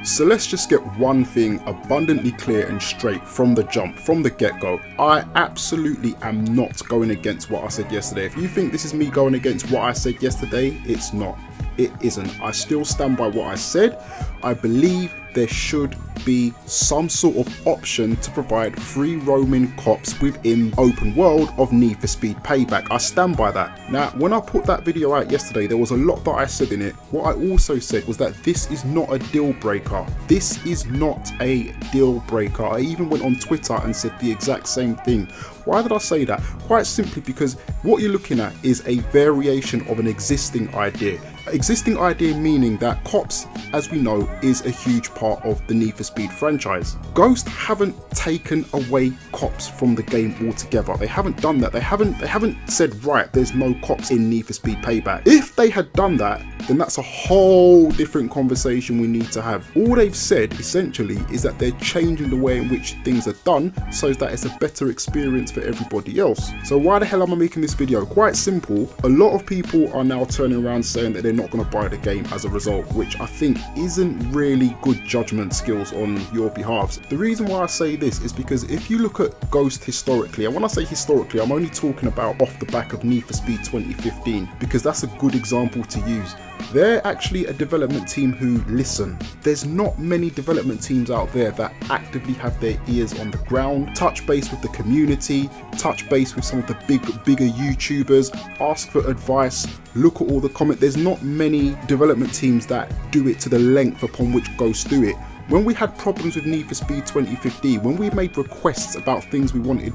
So let's just get one thing abundantly clear and straight from the jump, from the get-go. I absolutely am not going against what I said yesterday. If you think this is me going against what I said yesterday, it's not. It isn't. I still stand by what I said. I believe there should be some sort of option to provide free roaming cops within open world of Need for Speed Payback. I stand by that. Now, when I put that video out yesterday, there was a lot that I said in it. What I also said was that this is not a deal breaker. This is not a deal breaker. I even went on Twitter and said the exact same thing. Why did I say that? Quite simply because what you're looking at is a variation of an existing idea. Existing idea meaning that cops, as we know, is a huge part of the Need for Speed franchise. Ghost haven't taken away cops from the game altogether. They haven't done that. They haven't said, right, there's no cops in Need for Speed Payback. If they had done that, then that's a whole different conversation we need to have. All they've said essentially is that they're changing the way in which things are done so that it's a better experience for everybody else. So why the hell am I making this video? Quite simple. A lot of people are now turning around saying that they're not going to buy the game as a result, which I think isn't really good judgment skills on your behalf. The reason why I say this is because if you look at Ghost historically, and when I say historically, I'm only talking about off the back of Need for Speed 2015, because that's a good example to use. They're actually a development team who listen. There's not many development teams out there that actively have their ears on the ground, touch base with the community, touch base with some of the bigger YouTubers, ask for advice, look at all the comments. There's not many development teams that do it to the length upon which Ghost do it. When we had problems with Need for Speed 2015, when we made requests about things we wanted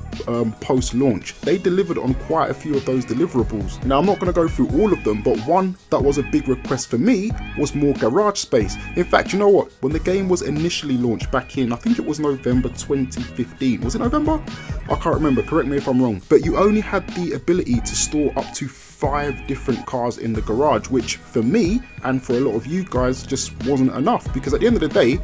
post-launch, they delivered on quite a few of those deliverables. Now, I'm not going to go through all of them, but one that was a big request for me was more garage space. In fact, you know what? When the game was initially launched back in, I think it was November 2015. Was it November? I can't remember. Correct me if I'm wrong. But you only had the ability to store up to 5 different cars in the garage, which for me and for a lot of you guys just wasn't enough, because at the end of the day,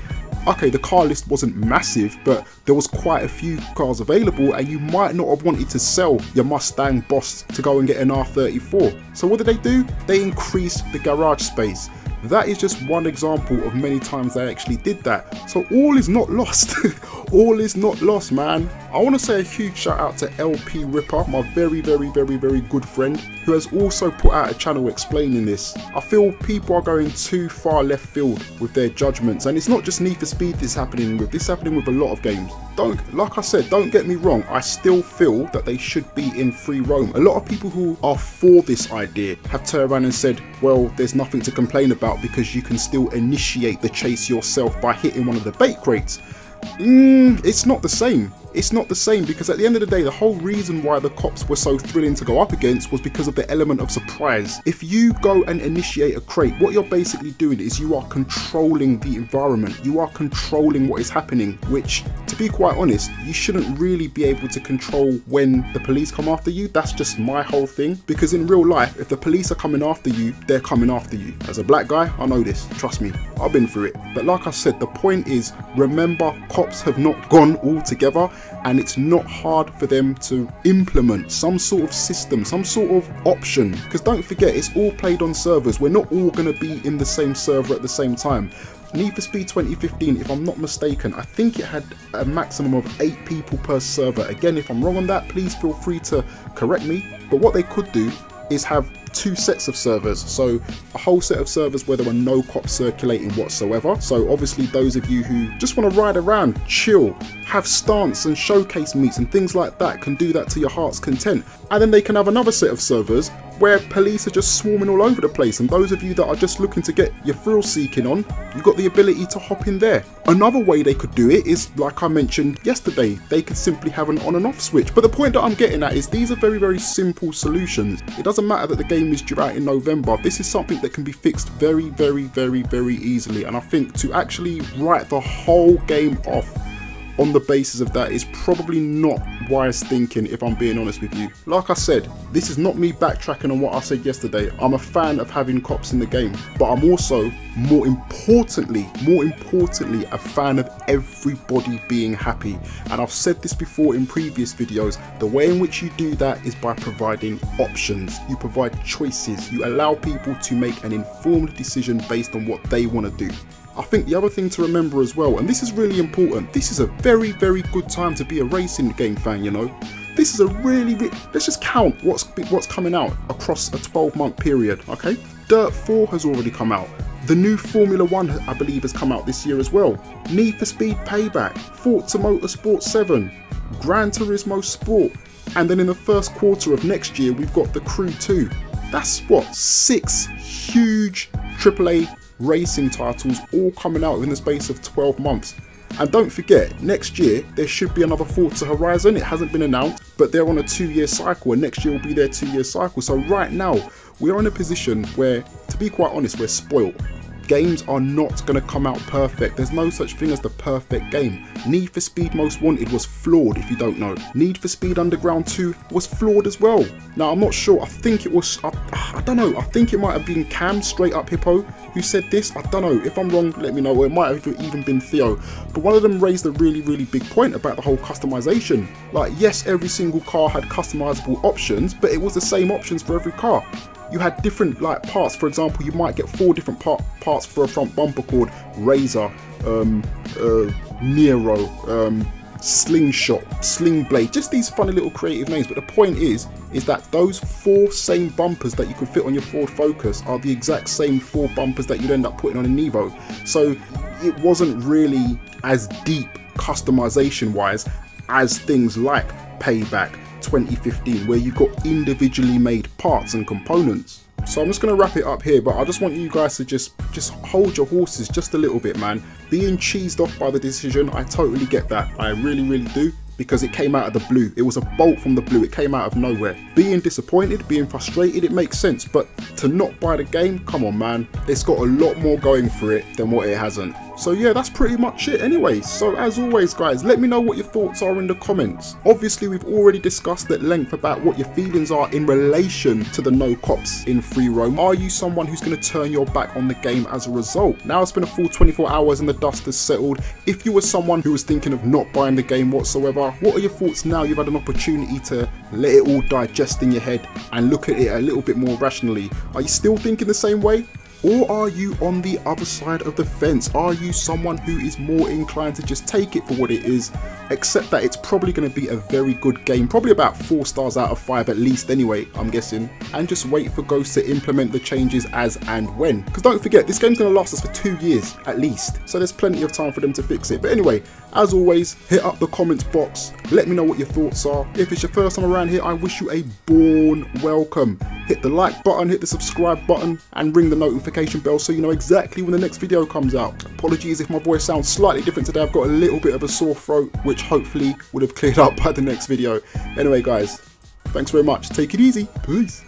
okay, the car list wasn't massive, but there was quite a few cars available, and you might not have wanted to sell your Mustang Boss to go and get an R34. So what did they do? They increased the garage space. That is just one example of many times they actually did that. So all is not lost. All is not lost, man. I want to say a huge shout out to LP Ripper, my very good friend, who has also put out a channel explaining this. I feel people are going too far left field with their judgments, and it's not just Need for Speed this is happening with a lot of games. Like I said, don't get me wrong, I still feel that they should be in free roam. A lot of people who are for this idea have turned around and said, well, there's nothing to complain about because you can still initiate the chase yourself by hitting one of the bait crates. It's not the same. It's not the same, because at the end of the day, the whole reason why the cops were so thrilling to go up against was because of the element of surprise. If you go and initiate a crate, what you're basically doing is you are controlling the environment. You are controlling what is happening, which, to be quite honest, you shouldn't really be able to control when the police come after you. That's just my whole thing, because in real life, if the police are coming after you, they're coming after you. As a black guy, I know this, trust me, I've been through it. But like I said, the point is, remember, cops have not gone altogether, and it's not hard for them to implement some sort of system, some sort of option, because don't forget, it's all played on servers. We're not all going to be in the same server at the same time. Need for Speed 2015, if I'm not mistaken, I think it had a maximum of 8 people per server. Again, if I'm wrong on that, please feel free to correct me. But what they could do is have 2 sets of servers, so a whole set of servers where there were no cops circulating whatsoever. So obviously those of you who just want to ride around, chill, have stance and showcase meets and things like that can do that to your heart's content. And then they can have another set of servers where police are just swarming all over the place, and those of you that are just looking to get your thrill seeking on, you've got the ability to hop in there. Another way they could do it is, like I mentioned yesterday, they could simply have an on and off switch. But the point that I'm getting at is these are very simple solutions. It doesn't matter that the game is due out in November. This is something that can be fixed very easily, and I think to actually write the whole game off on the basis of that is probably not wise thinking, if I'm being honest with you. Like I said, this is not me backtracking on what I said yesterday. I'm a fan of having cops in the game, but I'm also more importantly a fan of everybody being happy. And I've said this before in previous videos, the way in which you do that is by providing options. You provide choices. You allow people to make an informed decision based on what they want to do. I think the other thing to remember as well, and this is really important, this is a very, very good time to be a racing game fan, you know. This is a really, let's just count what's coming out across a 12-month period, okay? Dirt 4 has already come out. The new Formula 1, I believe, has come out this year as well. Need for Speed Payback, Forza Motorsport 7, Gran Turismo Sport, and then in the first quarter of next year, we've got the Karud 2. That's what, 6 huge AAA racing titles all coming out in the space of 12 months. And don't forget, next year there should be another Forza Horizon. It hasn't been announced, but they're on a 2-year cycle, and next year will be their 2-year cycle. So right now we're in a position where, to be quite honest, we're spoiled. Games are not going to come out perfect. There's no such thing as the perfect game. Need for Speed Most Wanted was flawed, if you don't know. Need for Speed Underground 2 was flawed as well. Now, I'm not sure. I think it was, I don't know. I think it might have been Cam, Straight Up Hippo, who said this. I don't know. If I'm wrong, let me know. Or it might have even been Theo. But one of them raised a really, really big point about the whole customization. Like, yes, every single car had customizable options, but it was the same options for every car. You had different like parts. For example, you might get 4 different parts for a front bumper called Razor, Nero, Slingshot, Sling Blade, just these funny little creative names. But the point is that those 4 same bumpers that you could fit on your Ford Focus are the exact same 4 bumpers that you'd end up putting on a Nevo. So it wasn't really as deep customization wise as things like Payback 2015, where you've got individually made parts and components. So I'm just going to wrap it up here, but I just want you guys to just hold your horses just a little bit, man. Being cheesed off by the decision, I totally get that. I really, really do, because it came out of the blue. It was a bolt from the blue. It came out of nowhere. Being disappointed, being frustrated, it makes sense, but to not buy the game, come on, man. It's got a lot more going for it than what it hasn't. So yeah, that's pretty much it anyway. So as always, guys, let me know what your thoughts are in the comments. Obviously, we've already discussed at length about what your feelings are in relation to the no cops in free roam. Are you someone who's going to turn your back on the game as a result? Now it's been a full 24 hours and the dust has settled. If you were someone who was thinking of not buying the game whatsoever, what are your thoughts now you've had an opportunity to let it all digest in your head and look at it a little bit more rationally? Are you still thinking the same way? Or are you on the other side of the fence? Are you someone who is more inclined to just take it for what it is, accept that it's probably going to be a very good game, probably about 4 stars out of 5 at least anyway, I'm guessing, and just wait for Ghost to implement the changes as and when? Because don't forget, this game's going to last us for 2 years at least, so there's plenty of time for them to fix it. But anyway, as always, hit up the comments box, let me know what your thoughts are. If it's your first time around here, I wish you a born welcome. Hit the like button, hit the subscribe button, and ring the notification bell so you know exactly when the next video comes out. Apologies if my voice sounds slightly different today. I've got a little bit of a sore throat, which hopefully would have cleared up by the next video. Anyway, guys, thanks very much. Take it easy. Peace.